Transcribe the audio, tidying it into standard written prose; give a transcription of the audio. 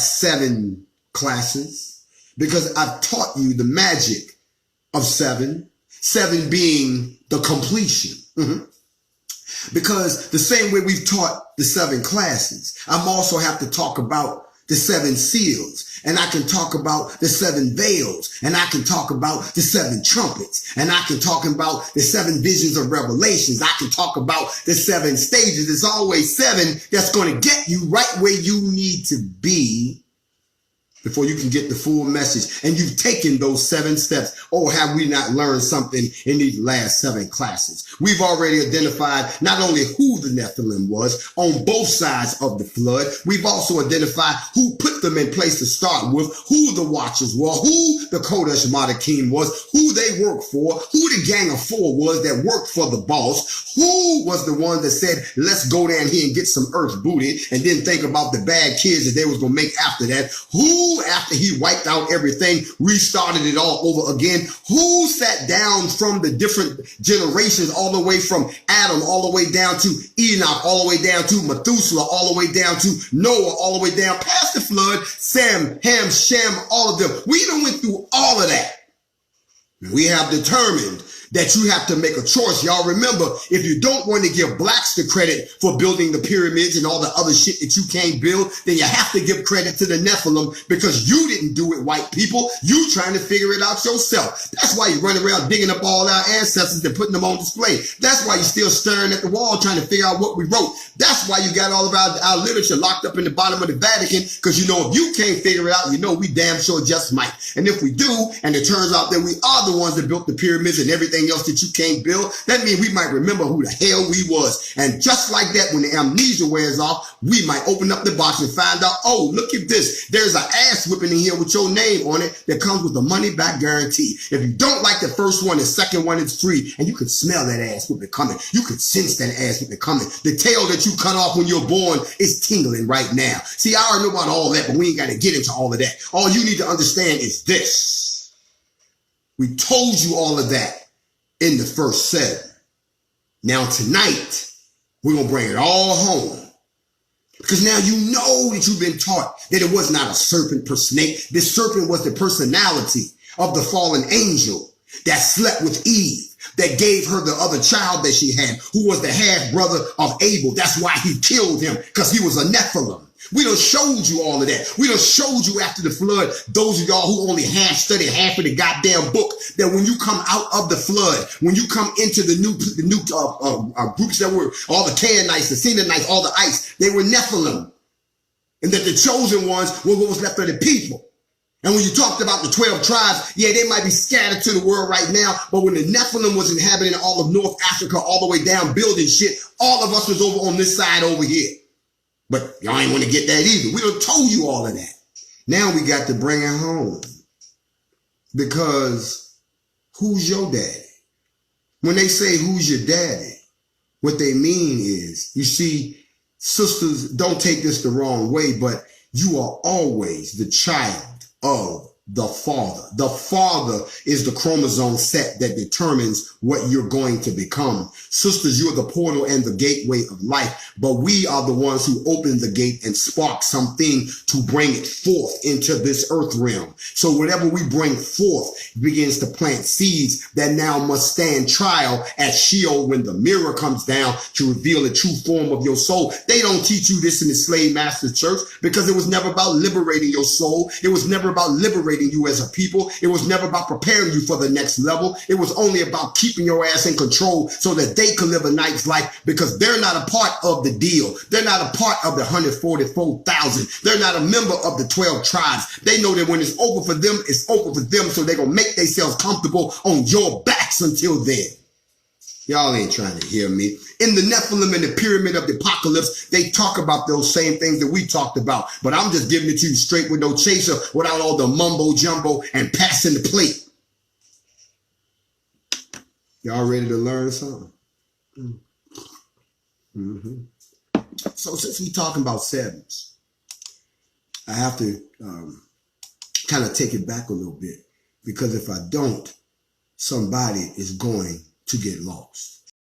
7 classes because I've taught you the magic of 7. 7 being the completion. Because the same way we've taught the 7 classes, I'm also have to talk about the 7 seals, and I can talk about the 7 veils, and I can talk about the 7 trumpets, and I can talk about the 7 visions of revelations. I can talk about the 7 stages. It's always 7 that's going to get you right where you need to be before you can get the full message. And you've taken those 7 steps. Oh, have we not learned something in these last 7 classes? We've already identified not only who the Nephilim was on both sides of the flood, we've also identified who put them in place to start with, who the Watchers were, who the Kodesh Madakim was, who they worked for, who the Gang of 4 was that worked for the boss, who was the one that said, let's go down here and get some earth booty, and then think about the bad kids that they was going to make after that. Who, after he wiped out everything, restarted it all over again? Who sat down from the different generations, all the way from Adam, all the way down to Enoch, all the way down to Methuselah, all the way down to Noah, all the way down past the flood, Sam, Ham, Shem, all of them. We done went through all of that. We have determined that you have to make a choice. Y'all remember, if you don't want to give blacks the credit for building the pyramids and all the other shit that you can't build, then you have to give credit to the Nephilim because you didn't do it, white people. You trying to figure it out yourself. That's why you run around digging up all our ancestors and putting them on display. That's why you're still staring at the wall trying to figure out what we wrote. That's why you got all of our literature locked up in the bottom of the Vatican, because you know if you can't figure it out, you know we damn sure just might. And if we do, and it turns out that we are the ones that built the pyramids and everything else that you can't build, that means we might remember who the hell we was. And just like that, when the amnesia wears off, we might open up the box and find out, oh, look at this. There's an ass whipping in here with your name on it that comes with a money back guarantee. If you don't like the first one, the second one is free. And you could smell that ass whipping coming. You could sense that ass whipping coming. The tail that you cut off when you're born is tingling right now. See, I already know about all that, but we ain't got to get into all of that. All you need to understand is this. We told you all of that in the first 7. Now tonight, we're going to bring it all home. Because now you know that you've been taught that it was not a serpent per snake. This serpent was the personality of the fallen angel that slept with Eve, that gave her the other child that she had, who was the half brother of Abel. That's why he killed him, because he was a Nephilim. We done showed you all of that. We done showed you after the flood, those of y'all who only half studied half of the goddamn book, that when you come out of the flood, when you come into the new groups that were all the Canaanites, the Canaanites, all the ice, they were Nephilim. And that the chosen ones were what was left of the people. And when you talked about the 12 tribes, yeah, they might be scattered to the world right now, but when the Nephilim was inhabiting all of North Africa, all the way down building shit, all of us was over on this side over here. But y'all ain't want to get that either. We done told you all of that. Now we got to bring it home. Because who's your daddy? When they say who's your daddy, what they mean is, you see, sisters, don't take this the wrong way, but you are always the child of the father. The father is the chromosome set that determines what you're going to become. Sisters, you're the portal and the gateway of life, but we are the ones who open the gate and spark something to bring it forth into this earth realm. So whatever we bring forth begins to plant seeds that now must stand trial at Sheol when the mirror comes down to reveal the true form of your soul. They don't teach you this in the slave master church because it was never about liberating your soul. It was never about liberating you as a people. It was never about preparing you for the next level. It was only about keeping your ass in control so that they could live a nice life, because they're not a part of the deal. They're not a part of the 144,000. They're not a member of the 12 tribes. They know that when it's over for them, it's over for them. So they're going to make themselves comfortable on your backs until then. Y'all ain't trying to hear me. In the Nephilim and the pyramid of the apocalypse, they talk about those same things that we talked about. But I'm just giving it to you straight with no chaser, without all the mumbo jumbo and passing the plate. Y'all ready to learn something? So since we're talking about 7s, I have to kind of take it back a little bit, because if I don't, somebody is going to get lost.